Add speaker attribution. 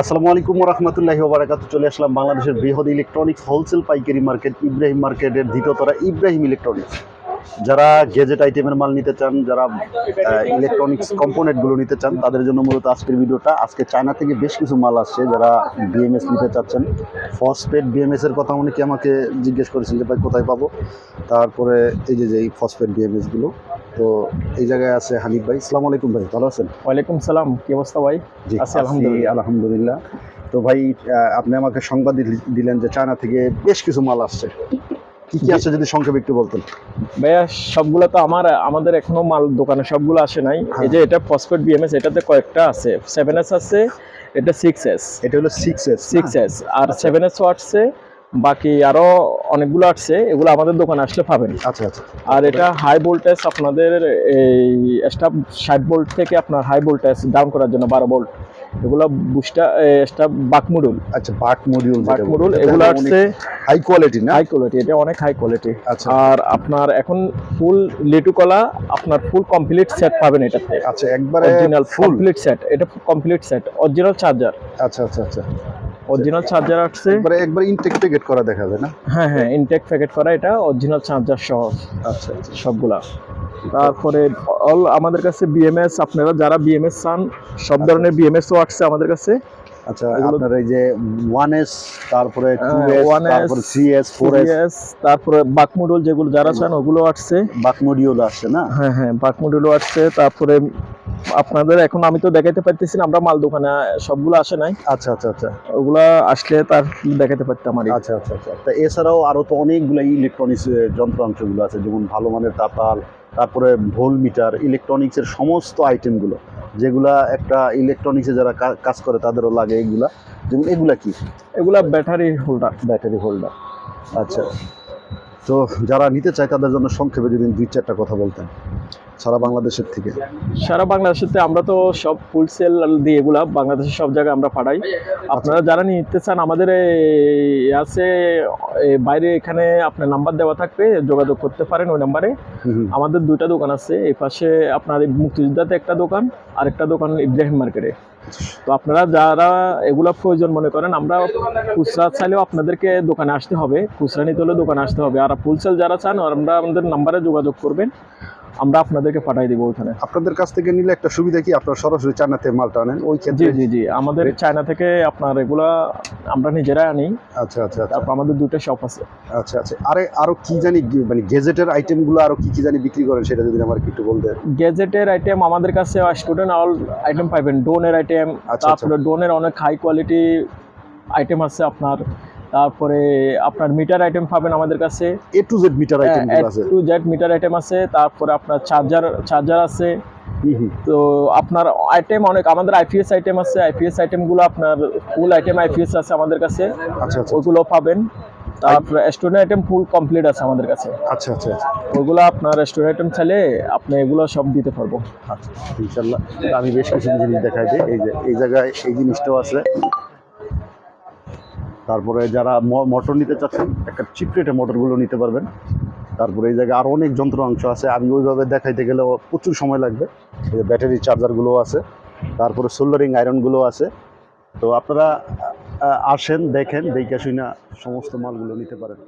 Speaker 1: আসসালামু আলাইকুম ওয়া রাহমাতুল্লাহি ওয়া বারাকাতুহু। চলে আসলাম বাংলাদেশের বৃহৎ ইলেকট্রনিক্স হোলসেল পাইকারি মার্কেট ইব্রাহিম মার্কেটের দ্বিতীয়তলা ইব্রাহিম ইলেকট্রনিক্স। যারা গেজেট আইটেমের মাল নিতে চান, যারা ইলেকট্রনিক্স কম্পোনেন্টগুলো নিতে চান, তাদের জন্য মূলত আজকের ভিডিওটা। আজকে চায়না থেকে বেশ কিছু মাল আসছে, যারা বিএমএস নিতে চাচ্ছেন। ফসফেট বিএমএস এর কথা অনেকে আমাকে জিজ্ঞেস করেছেন যে ভাই কোথায় পাবো। তারপরে এই যে এই ফসফেট বিএমএসগুলো, তো এই জায়গায় আছে হানিফ ভাই। আসসালামু আলাইকুম ভাই, ভালো আছেন?
Speaker 2: ওয়ালাইকুম সালাম, কি অবস্থা ভাই?
Speaker 1: জি
Speaker 2: আছি আলহামদুলিল্লাহ।
Speaker 1: আলহামদুলিল্লাহ। তো ভাই, আপনি আমাকে সংবাদ দিলেন যে চায়না থেকে বেশ কিছু মাল আসছে। কি কি আছে যদি সংক্ষেপে একটু বলতেন।
Speaker 2: ভাইয়া সবগুলো তো আমাদের এখনো মাল দোকানে সবগুলো আসে নাই। এই যে এটা ফসফেট বিএমএস, এটাতে কয়েকটা আছে। 7S আছে, এটা 6S,
Speaker 1: এটা হলো 6S
Speaker 2: আর 7S আসছে, বাকি আরো অনেকগুলো আসছে। এগুলো আমাদের দোকানে আসলে পাবেন।
Speaker 1: আচ্ছা আচ্ছা।
Speaker 2: আর এটা হাই ভোল্টেজ, আপনাদের এই স্টাফ 60 ভোল্ট থেকে আপনার হাই ভোল্টেজ ডাউন করার জন্য 12 ভোল্ট, এগুলো বুস্টার স্টাফ বাক মডিউল।
Speaker 1: আচ্ছা, বাক মডিউল
Speaker 2: এগুলো আসছে
Speaker 1: হাই কোয়ালিটি না?
Speaker 2: হাই কোয়ালিটি, এটা অনেক হাই কোয়ালিটি।
Speaker 1: আচ্ছা।
Speaker 2: আর আপনার এখন ফুল লিটু কলা, আপনার ফুল কমপ্লিট সেট পাবেন এটাতে।
Speaker 1: আচ্ছা, একবারে
Speaker 2: অরিজিনাল কমপ্লিট সেট, এটা কমপ্লিট সেট, অরিজিনাল চার্জার।
Speaker 1: আচ্ছা আচ্ছা আচ্ছা।
Speaker 2: অরিজিনাল চার্জার আসছে,
Speaker 1: একবার ইনটেক প্যাকেট করা দেখাবে না?
Speaker 2: হ্যাঁ হ্যাঁ, ইনটেক প্যাকেট করা, এটা অরিজিনাল চার্জার সহ।
Speaker 1: আচ্ছা আচ্ছা,
Speaker 2: সবগুলা। তারপরে অল আমাদের কাছে বিএমএস, আপনারা যারা বিএমএস চান সব ধরনের বিএমএসও আসছে আমাদের কাছে।
Speaker 1: আচ্ছা, আপনার এই যে 1S, তারপরে 2S, তারপরে 3S, 4S,
Speaker 2: তারপরে বাক মডিউল যেগুলো যারা চান ওগুলো আসছে।
Speaker 1: বাক মডিউল আসছে না?
Speaker 2: হ্যাঁ হ্যাঁ, বাক মডিউলও আসছে। তারপরে আপনাদের এখন আমি তো দেখাতে পারতেছি না, আমরা মাল দোকানে সবগুলো আসে নাই।
Speaker 1: আচ্ছা আচ্ছা আচ্ছা,
Speaker 2: ওগুলা আসলে তার দেখাতে পারতাম আর।
Speaker 1: আচ্ছা আচ্ছা আচ্ছা। তা এছাড়াও আরো তো অনেকগুলো ইলেকট্রনিক্স যন্ত্রাংশগুলো আছে, যেমন ভালো মানের তাতাল, তারপরে ভোল মিটার, ইলেকট্রনিক্সের সমস্ত আইটেমগুলো যেগুলা একটা ইলেকট্রনিক্সে যারা কাজ করে তাদেরও লাগে। এগুলা যেমন এগুলা কি?
Speaker 2: এগুলা ব্যাটারি হোল্ডার।
Speaker 1: Battery holder. আচ্ছা, তো যারা নিতে চায় তাদের জন্য সংক্ষেপে যদি 2-4টা কথা বলতেন সারা বাংলাদেশের থেকে।
Speaker 2: সারা বাংলাদেশের আমরা তো সব ফুল সেল দিয়ে এগুলা বাংলাদেশের সব জায়গায় আমরা পাঠাই। আপনারা যারা নিতে চান আমাদের আছে বাইরে, এখানে আপনার নাম্বার দেওয়া থাকবে, যোগাযোগ করতে পারেন ওই নাম্বারে। আমাদের 2টা দোকান আছে, এই পাশে আপনার মুক্তিযোদ্ধাতে একটা দোকান, আরেকটা দোকান ইব্রাহিম মার্কেটে। তো আপনারা যারা এগুলা প্রয়োজন মনে করেন, আমরা খুচরা চাইলেও আপনাদেরকে দোকানে আসতে হবে, খুচরা নিতে হলে দোকানে আসতে হবে। আর ফুল সেল যারা চান আমরা আমাদের নাম্বারে যোগাযোগ করবেন, আমরা আপনাদেরকে পাঠিয়ে দিব ওখানে।
Speaker 1: আপনাদের কাছ থেকে নিলে একটা সুবিধা কি, আপনারা সরাসরি চায়নাতে মালটা আনেন ওই ক্ষেত্রে?
Speaker 2: জি জি জি, আমাদের চায়না থেকে আপনার এগুলা আমরা নিজেরাই আনি।
Speaker 1: আচ্ছা আচ্ছা,
Speaker 2: তারপর আমাদের 2টা শপ আছে।
Speaker 1: আচ্ছা আচ্ছা। আরো কি জানি, মানে গেজেটের আইটেমগুলো আরো কি কি জানি বিক্রি করেন, সেটা যদি আমার একটু বলতেন।
Speaker 2: গেজেটের আইটেম আমাদের কাছে স্টুডেন্ট অল আইটেম পাবেন, ড্রোনের আইটেম। তারপরে ড্রোনের অনেক হাই কোয়ালিটি আইটেম আছে আপনার। তারপরে আপনার মিটার আইটেম পাবেন আমাদের কাছে,
Speaker 1: A to Z মিটার আইটেমগুলো আছে।
Speaker 2: A to Z meter item আছে। তারপরে আপনার চার্জার আছে। তো আপনার আইটেম অনেক, আমাদের আইপিএস আইটেম আছে, আইপিএস আইটেমগুলো আপনার ফুল আইটেম আইপিএস আছে আমাদের কাছে।
Speaker 1: আচ্ছা আচ্ছা,
Speaker 2: ওইগুলো পাবেন। তারপরে স্টুডেন্ট আইটেম ফুল কমপ্লিট আছে আমাদের কাছে।
Speaker 1: আচ্ছা আচ্ছা আচ্ছা।
Speaker 2: ওইগুলো আপনার স্টুডেন্ট আইটেম চাইলে আপনি এগুলো সব দিতে পারবো।
Speaker 1: আচ্ছা, ইনশাল্লাহ। আমি বেশ কিছু জিনিস দেখাই দিই। এই যে এই জায়গায় এই জিনিসটাও আছে। তারপরে যারা মোটর নিতে চাচ্ছেন, একটা চিপ রেটে মোটরগুলো নিতে পারবেন। তারপরে এই জায়গায় আরও অনেক যন্ত্রাংশ আছে, আমি ওইভাবে দেখাইতে গেলেও প্রচুর সময় লাগবে। এই ব্যাটারি চার্জারগুলো আছে, তারপরে সোল্ডারিং আয়রনগুলো আছে। তো আপনারা আসেন, দেখেন, দেখে শুনে সমস্ত মালগুলো নিতে পারেন।